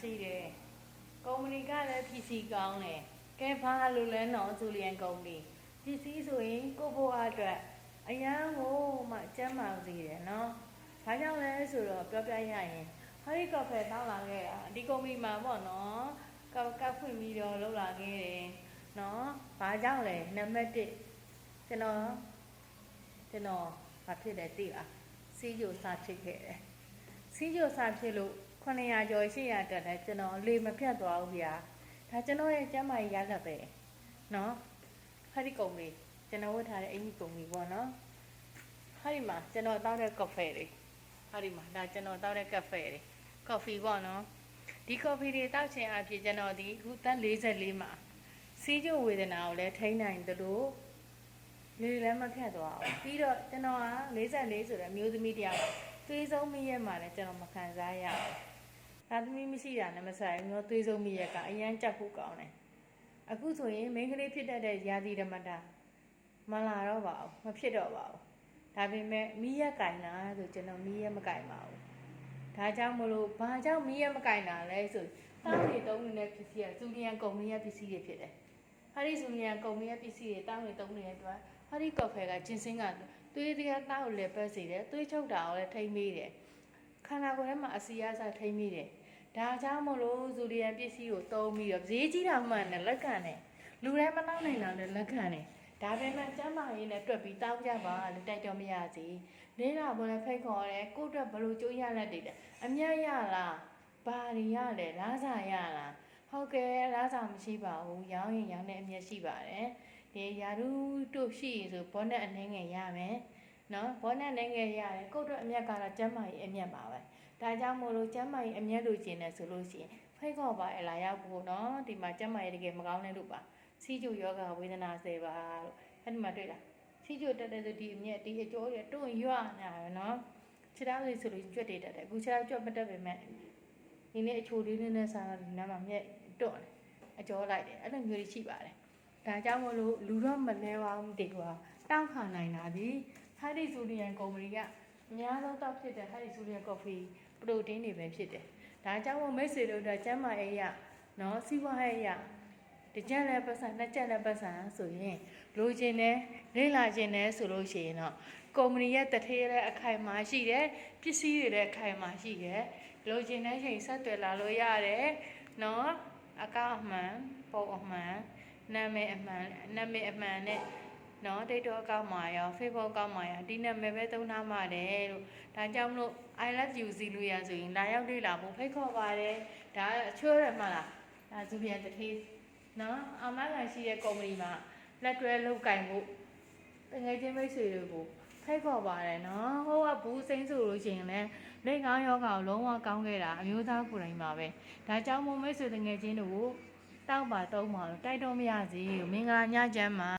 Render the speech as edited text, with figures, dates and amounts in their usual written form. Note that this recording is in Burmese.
ရှိတယ်ကုမ္ပဏီကလည်း PC ကောင်းတယ်ကဲဘာလို့လဲနော်ဂျူလီယန်ကုမ္ပဏီ PC ဆိုရင်ကိုဘိုအားအတွက်အရန်ကိုမှကျမ်းမာစေတယ်နော်ဘာကြောင့်လဲဆိုတော့ပြောပြရရင်ဟာဒီကော်ဖီတောင်းလာခဲ့တာဒီကုမ္ပဏီမှာပေါ့နော်ကပ်ဖွင့်ပြီးတော့လောက်လာခဲ့တယ်နော်ဘာကြောင့်လဲနံပါတ်1ကျွန်တော်ဘာဖြစ်လဲသိလားစီးကြိုစဖြစ်ခဲ့တယ်စီးကြိုစဖြစ်လို့900ကျော်800တက်တယ်ကျွန်တော်လေမဖြတ်သွားဘူးဗျာဒါကျွန်တော်ရဲ့ကျမ်းမာရေးရလတ်ပဲနော်ဟာဒီကုမ္ပဏီကျွန်တော်ဝတ်ထားတဲ့အင်ကြီးကုမ္ပဏီပေါ့နော်ဟာဒီမှာကျွန်တော်တောက်တဲ့ကော်ဖီတွေဟာဒီမှာဒါကျွန်တော်တောက်တဲ့ကဖေတွေကော်ဖီပေါ့နော်ဒီကော်ဖီတွေတောက်ချင်အဖြစ်ကျွန်တော်ဒီအခုသက်44မှာစီးကျိုဝေဒနာကိုလည်းထိန်းနိုင်တယ်လို့လေလည်းမဖြတ်သွားဘူးပြီးတော့ကျွန်တော်က44ဆိုတဲ့အမျိုးသမီးတယောက်သွေးဆုံးမိရဲ့မှာလည်းကျွန်တော်မခံစားရဘူးဒါသမီးမရှိတာနဲ့မဆိုင်ဘူးနော်သွေးဆုံးမိရဲ့ကအရန်ကြက်ဖို့ကောင်းတယ်အခုဆိုရင်မိန်းကလေးဖြစ်တတ်တဲ့ယာတိဓမ္မတာမလာတော့ပါဘူးမဖြစ်တော့ပါဘူးဒါပေမဲ့မီးရက်ကင်လာဆိုကျွန်တော်မီးရက်မကင်ပါဘူးဒါကြောင့်မလို့ဘာကြောင့်မီးရက်မကင်လာလဲဆိုတောင်းနေတုံးနေတဲ့ပစ္စည်းကဇူလီယန်ကုမ္ပဏီရဲ့ပစ္စည်းတွေဖြစ်တယ်ဟာဒီဇူလီယန်ကုမ္ပဏီရဲ့ပစ္စည်းတွေတောင်းနေတုံးနေတဲ့အတွက်ဟာဒီကော်ဖီကဂျင်းစင်းကသွေးတရားတောက်လည်းပတ်စေတယ်သွေးချုပ်တာကိုလည်းထိမ့်မိတယ်ခန္ဓာကိုယ်ထဲမှာအစီအစာထိမ့်မိတယ်ဒါကြောင့်မလို့ဇူလီယန်ပစ္စည်းကိုသုံးပြီးတော့ဈေးကြီးတာမှန်တယ်လက်ခံတယ်လူတိုင်းမတောင်းနိုင်တာလည်းလက်ခံတယ်ဒါပေမဲ့ကျမ်းမာရေးနဲ့တွက်ပြီးတောင်းကြပါလို့တိုက်တော်မရစီနေတာဘယ်လဲဖိတ်ခေါ်ရဲကို့အတွက်ဘလို့ကျိုးရလက်တွေအမြတ်ရလားဘာတွေရလဲလားစာရလားဟုတ်ကဲ့လားစာမရှိပါဘူးရောင်းရင်ရောင်းတဲ့အမြတ်ရှိပါတယ်ဒီယာရုတို့ရှိဆိုဘောနက်အနှင်းငယ်ရမယ်နော်ဘောနက်နှင်းငယ်ရတယ်ကို့အတွက်အမြတ်ကတော့ကျမ်းမာရေးအမြတ်ပါပဲဒါကြောင့်မို့လို့ကျမ်းမာရေးအမြတ်လို့ကျင်တယ်ဆိုလို့ရှိရင်ဖိတ်ခေါ်ပါအလားရောက်ဖို့နော်ဒီမှာကျမ်းမာရေးတကယ်မကောင်းတဲ့လို့ပါစီးကျူယောဂဝေဒနာစေပါလို့အဲ့ဒီမှာတွေ့လားစီးကျူတက်တဲ့ဆိုဒီအမြက်ဒီအကျော်ရတွန့်ရွနေတာပဲနော်ခြေထောက်လေးဆိုလို့ကြွက်တွေတက်တယ်အခုခြေထောက်ကြွက်မတက်ပေမဲ့ဒီနေ့အချိုလေးနဲ့စားတော့ဒီနားမှာမြက်တွန့်တယ်အကျော်လိုက်တယ်အဲ့လိုမျိုးရှိပါတယ်ဒါကြောင့်မလို့လူတော့မလဲပါဘူးတေကွာတောက်ခါနိုင်တာဒီဟာဒီဇူလီယန်ကုမ္ပဏီကအများဆုံးတောက်ဖြစ်တဲ့ဟာဒီဇူလီယန်ကော်ဖီပရိုတင်းတွေပဲဖြစ်တယ်ဒါကြောင့်မို့မိတ်ဆွေတို့ကကျမ်းမာရေးရနော်စီးပွားရေးရတစ်ချက်လည်းပတ်စံနှစ်ချက်လည်းပတ်စံဆိုရင်လိုချင်တယ်လေ့လာချင်တယ်ဆိုလို့ရှိရင်တော့ကုမ္ပဏီရဲ့တထေးရဲ့အခိုင်အမာရှိတယ်ပစ္စည်းတွေလည်းအခိုင်အမာရှိတယ်လိုချင်တဲ့ချိန်ဆက်သွယ်လာလို့ရတယ်နော်အကောင့်အမှန်ပုံအမှန်နာမည်အမှန်နဲ့နော်ဒိတ်တော့အကောင့်မှာရော Facebook အကောင့်မှာရောဒီနာမည်ပဲသုံးထားမှာတယ်လို့ဒါကြောင့်မလို့ I love you စီလို့ရဆိုရင်လာရောက်လေ့လာဖို့ဖိတ်ခေါ်ပါတယ်ဒါအချိုးရမှလားဒါဇူလီယန်တထေးနော်အမကန်ရှိတဲ့ကုမ္ပဏီမှာလက်တွဲလုပ်ကင်ဖို့တကယ်ချင်းမိတ်ဆွေတွေကိုဖိတ်ခေါ်ပါတယ်နော်ဟိုကဘူးစိမ့်ဆိုလို့ရှိရင်လည်းလက်ကောင်းယောဂကိုလုံးဝကောင်းခဲ့တာအမျိုးသားကိုယ်တိုင်ပါပဲဒါကြောင့်မို့မိတ်ဆွေတကယ်ချင်းတို့တောက်ပါတုံးပါလို့တိုက်တော့မရစီမင်္ဂလာညချမ်းပါ